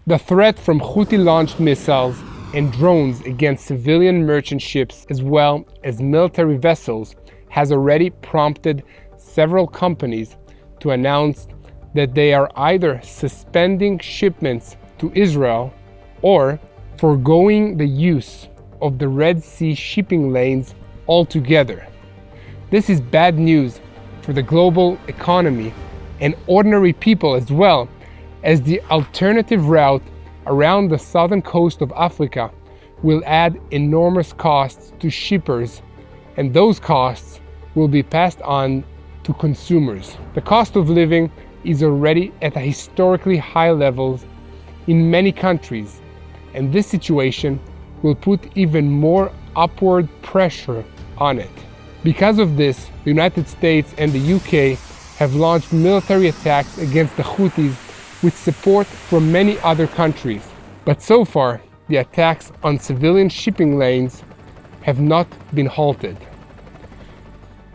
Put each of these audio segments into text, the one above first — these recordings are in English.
The threat from Houthi-launched missiles and drones against civilian merchant ships as well as military vessels has already prompted several companies to announce that they are either suspending shipments to Israel or foregoing the use of the Red Sea shipping lanes altogether. This is bad news for the global economy and ordinary people, as well as the alternative route around the southern coast of Africa will add enormous costs to shippers, and those costs will be passed on to consumers. The cost of living is already at a historically high levels in many countries, and this situation will put even more upward pressure on it. Because of this, the United States and the UK have launched military attacks against the Houthis with support from many other countries. But so far, the attacks on civilian shipping lanes have not been halted.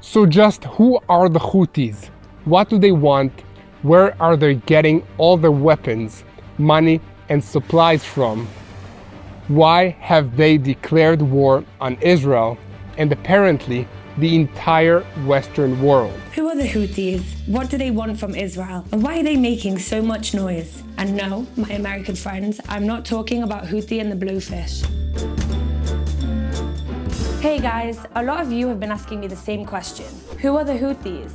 So just who are the Houthis? What do they want? Where are they getting all their weapons, money, and supplies from? Why have they declared war on Israel and apparently the entire Western world? Who are the Houthis? What do they want from Israel? And why are they making so much noise? And no, my American friends, I'm not talking about Houthi and the Blowfish. Hey guys, a lot of you have been asking me the same question. Who are the Houthis?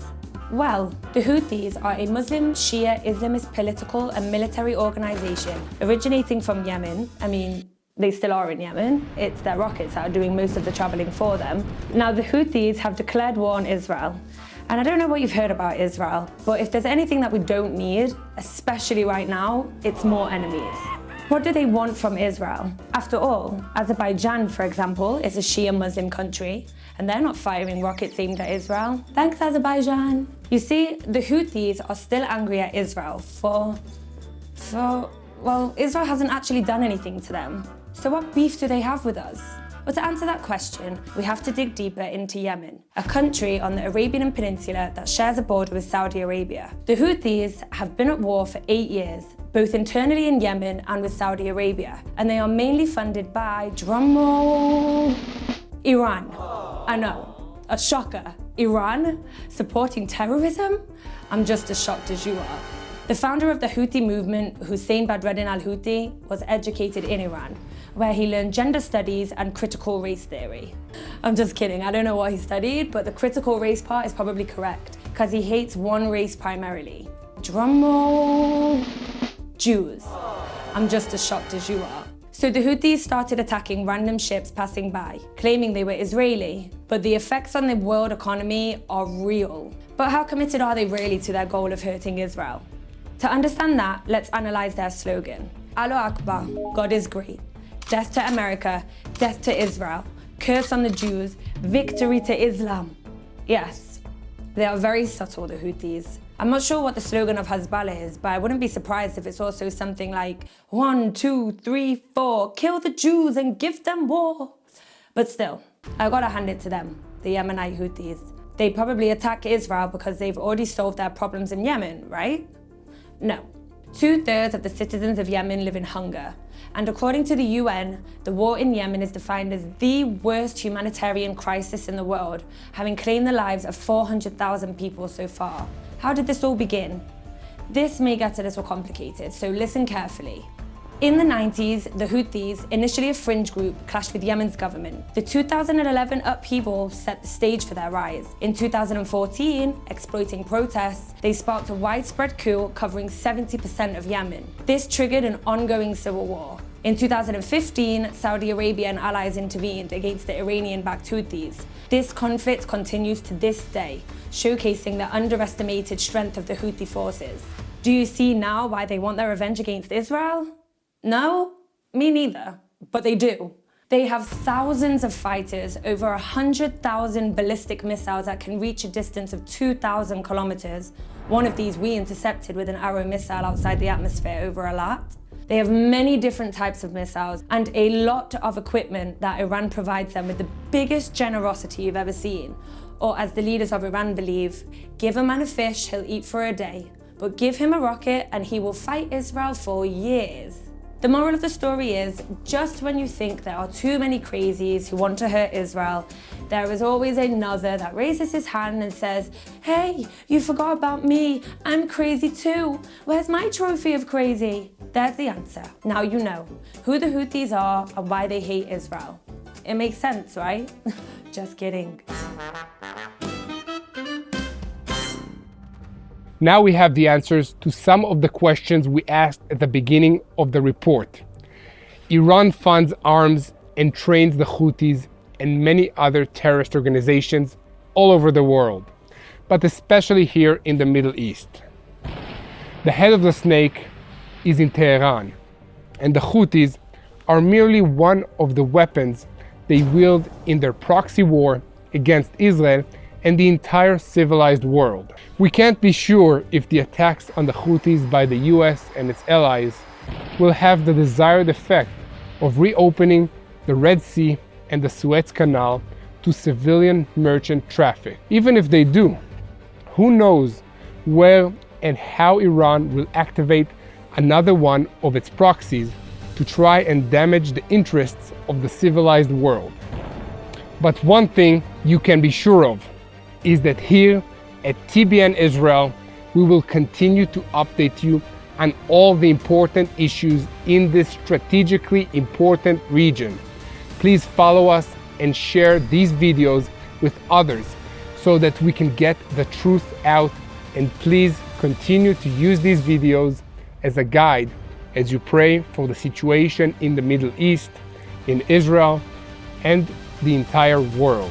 Well, the Houthis are a Muslim Shia Islamist political and military organization originating from Yemen. I mean, they still are in Yemen. It's their rockets that are doing most of the traveling for them. Now, the Houthis have declared war on Israel. And I don't know what you've heard about Israel, but if there's anything that we don't need, especially right now, it's more enemies. What do they want from Israel? After all, Azerbaijan, for example, is a Shia Muslim country, and they're not firing rockets aimed at Israel. Thanks, Azerbaijan. You see, the Houthis are still angry at Israel well, Israel hasn't actually done anything to them. So what beef do they have with us? Well, to answer that question, we have to dig deeper into Yemen, a country on the Arabian Peninsula that shares a border with Saudi Arabia. The Houthis have been at war for 8 years, both internally in Yemen and with Saudi Arabia, and they are mainly funded by, drumroll, Iran. I know, a shocker. Iran supporting terrorism? I'm just as shocked as you are. The founder of the Houthi movement, Hussein Badreddin al-Houthi, was educated in Iran, where he learned gender studies and critical race theory. I'm just kidding, I don't know what he studied, but the critical race part is probably correct, because he hates one race primarily. Drumroll, Jews. I'm just as shocked as you are. So the Houthis started attacking random ships passing by, claiming they were Israeli, but the effects on the world economy are real. But how committed are they really to their goal of hurting Israel? To understand that, let's analyze their slogan. Allah Akbar, God is great. Death to America, death to Israel, curse on the Jews, victory to Islam. Yes, they are very subtle, the Houthis. I'm not sure what the slogan of Hezbollah is, but I wouldn't be surprised if it's also something like 1, 2, 3, 4, kill the Jews and give them war. But still, I gotta hand it to them, the Yemenite Houthis. They probably attack Israel because they've already solved their problems in Yemen, right? No. 2/3 of the citizens of Yemen live in hunger. And according to the UN, the war in Yemen is defined as the worst humanitarian crisis in the world, having claimed the lives of 400,000 people so far. How did this all begin? This may get a little complicated, so listen carefully. In the 90s, the Houthis, initially a fringe group, clashed with Yemen's government. The 2011 upheaval set the stage for their rise. In 2014, exploiting protests, they sparked a widespread coup covering 70% of Yemen. This triggered an ongoing civil war. In 2015, Saudi Arabia and allies intervened against the Iranian-backed Houthis. This conflict continues to this day, showcasing the underestimated strength of the Houthi forces. Do you see now why they want their revenge against Israel? No? Me neither. But they do. They have thousands of fighters, over 100,000 ballistic missiles that can reach a distance of 2,000 kilometers. One of these we intercepted with an Arrow missile outside the atmosphere over Alat. They have many different types of missiles and a lot of equipment that Iran provides them with the biggest generosity you've ever seen. Or as the leaders of Iran believe, give a man a fish, he'll eat for a day. But give him a rocket and he will fight Israel for years. The moral of the story is, just when you think there are too many crazies who want to hurt Israel, there is always another that raises his hand and says, hey, you forgot about me, I'm crazy too. Where's my trophy of crazy? There's the answer. Now you know who the Houthis are and why they hate Israel. It makes sense, right? Just kidding. Now we have the answers to some of the questions we asked at the beginning of the report. Iran funds arms and trains the Houthis and many other terrorist organizations all over the world, but especially here in the Middle East. The head of the snake is in Tehran, and the Houthis are merely one of the weapons they wield in their proxy war against Israel and the entire civilized world. We can't be sure if the attacks on the Houthis by the US and its allies will have the desired effect of reopening the Red Sea and the Suez Canal to civilian merchant traffic. Even if they do, who knows where and how Iran will activate another one of its proxies to try and damage the interests of the civilized world. But one thing you can be sure of is that here at TBN Israel, we will continue to update you on all the important issues in this strategically important region. Please follow us and share these videos with others so that we can get the truth out, and please continue to use these videos as a guide as you pray for the situation in the Middle East, in Israel, and the entire world.